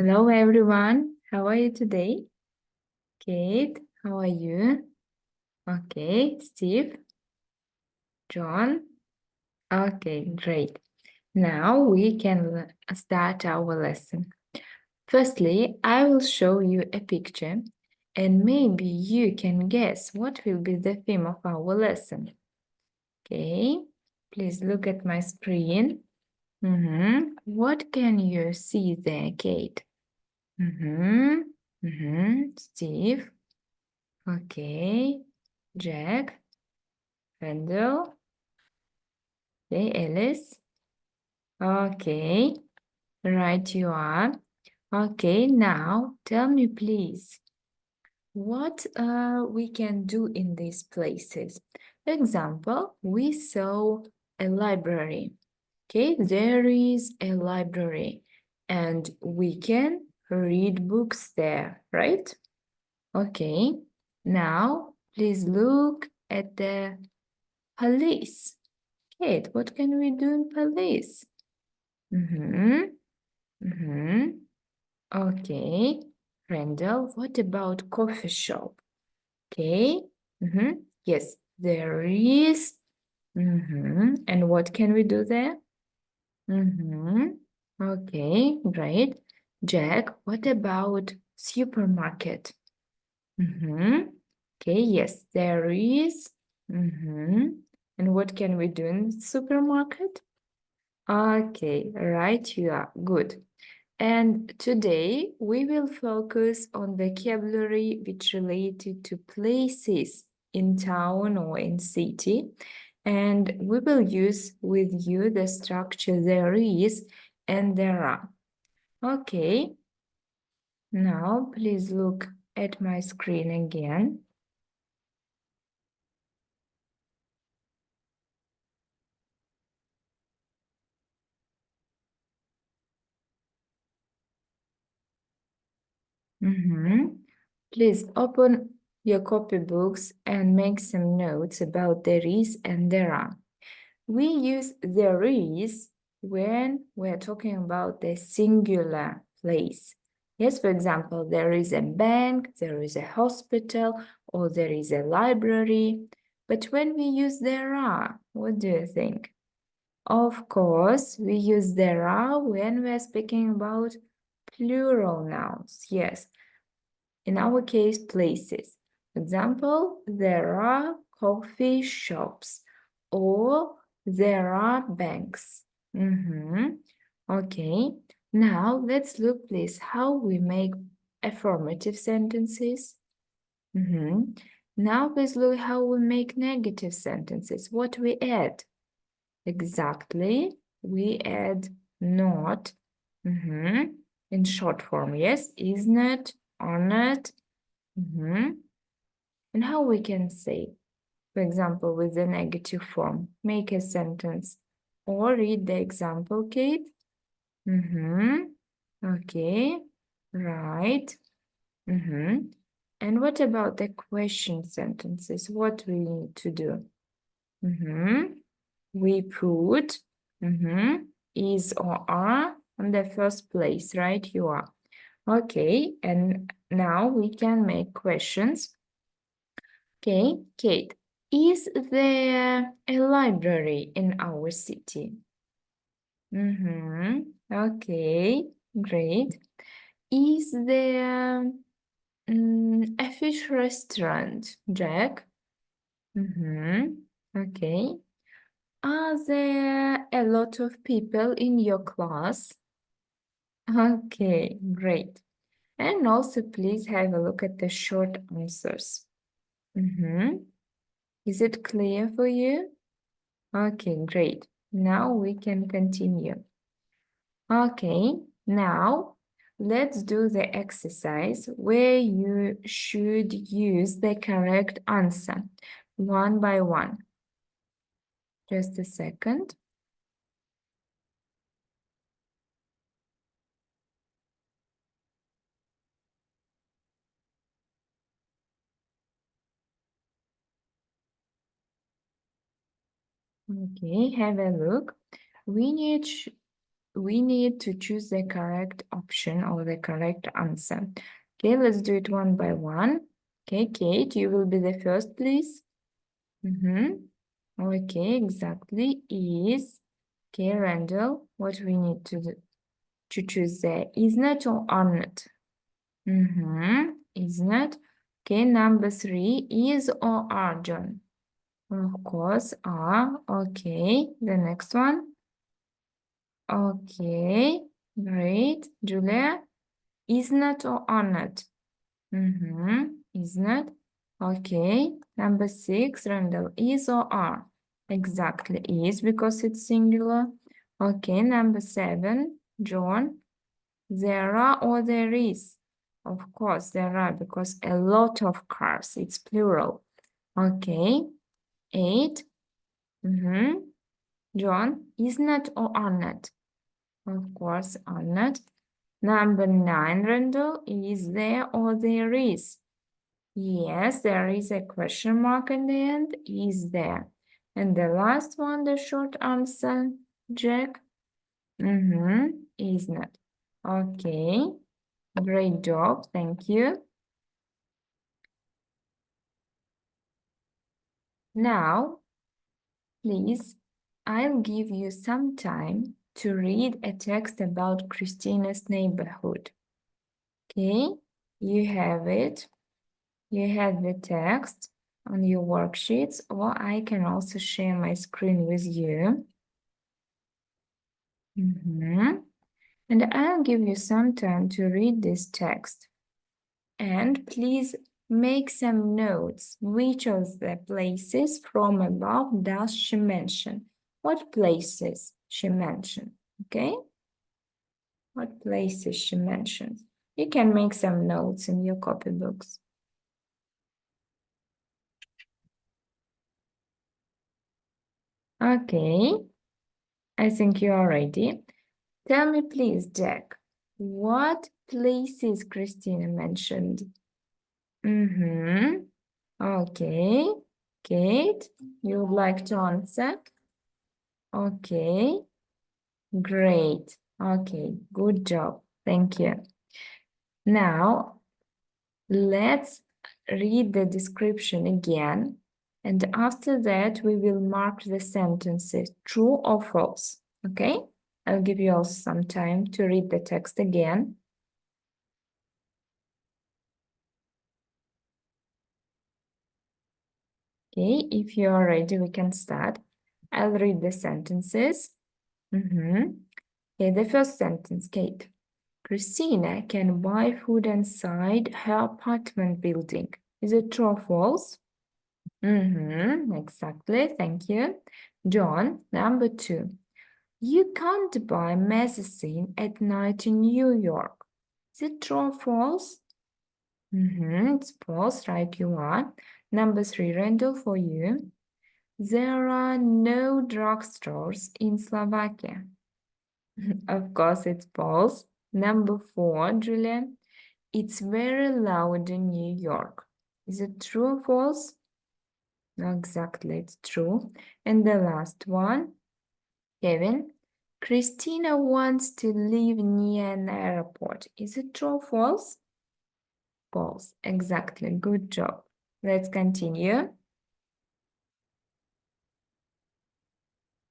Hello everyone, how are you today? Kate, how are you? Okay, Steve, John. Okay, great. Now we can start our lesson. Firstly, I will show you a picture and maybe you can guess what will be the theme of our lesson. Okay, please look at my screen. What can you see there, Kate? Steve. Okay, Jack, Randall, okay, Alice. Okay, right you are. Okay, now tell me please, what we can do in these places. For example, we saw a library. Okay, there is a library and we can read books there, right? Okay, now please look at the police. Kate, what can we do in police? Okay. Randall, what about coffee shop? Okay. Yes, there is. And what can we do there? Okay, great. Jack, what about supermarket? Okay, yes, there is. And what can we do in the supermarket? Okay, right, you are good. And today we will focus on vocabulary which related to places in town or in city. And we will use with you the structure there is and there are. Okay, now please look at my screen again. Please open your copybooks and make some notes about there is and there are. We use there is when we're talking about the singular place. Yes, for example, there is a bank, there is a hospital, or there is a library. But when we use there are, what do you think? Of course, we use there are when we're speaking about plural nouns. Yes, in our case, places. For example, there are coffee shops or there are banks. Okay, now let's look please how we make affirmative sentences. Now please look how we make negative sentences. What we add? Exactly, we add not in short form. Yes, isn't, aren't. And how we can say, for example, with the negative form, make a sentence or read the example, Kate. Okay, right. And what about the question sentences? What we need to do? We put is or are on the first place, right? You are. Okay, and now we can make questions. Okay, Kate, is there a library in our city? Okay, great. Is there a fish restaurant, Jack? Okay. Are there a lot of people in your class? Okay, great. And also please have a look at the short answers. Is it clear for you? Okay, great. Now we can continue. Okay, now let's do the exercise where you should use the correct answer one by one. Just a second. Okay, have a look. We need we need to choose the correct option or the correct answer. Okay, let's do it one by one. Okay, Kate, you will be the first, please. Okay, exactly. Is. Okay, Randall, what we need to do to choose there? Is not or are not? Is not. Okay, number 3, is or are, John? Of course, are. Okay, the next one. Okay, great. Julia, is not or are not? Is not. Okay, number 6, Randall, is or are? Exactly, is because it's singular. Okay, number 7, John, there are or there is? Of course, there are because a lot of cars, it's plural. Okay, 8, John, is not or are not? Of course, are not. Number 9, Randall, is there or there is? Yes, there is a question mark in the end, is there. And the last one, the short answer, Jack, is not. Okay, great job, thank you. Now, please, I'll give you some time to read a text about Christina's neighborhood. Okay, you have it. You have the text on your worksheets, or I can also share my screen with you. And I'll give you some time to read this text. And please make some notes. Which of the places from above does she mention? What places she mentioned? Okay? What places she mentions? You can make some notes in your copybooks. Okay, I think you are ready. Tell me please, Jack, what places Christina mentioned? Okay. Kate, you would like to answer? Okay. Great. Okay, good job. Thank you. Now, let's read the description again. And after that, we will mark the sentences true or false. Okay? I'll give you all some time to read the text again. Okay, if you are ready, we can start. I'll read the sentences. Okay, the first sentence, Kate. Christina can buy food inside her apartment building. Is it true or false? Exactly, thank you. John, number 2. You can't buy medicine at night in New York. Is it true or false? It's false, right, you are. Number 3, Randall, for you. There are no drugstores in Slovakia. Of course, it's false. Number 4, Julian. It's very loud in New York. Is it true or false? No, exactly, it's true. And the last one, Kevin. Christina wants to live near an airport. Is it true or false? False, exactly. Good job. Let's continue.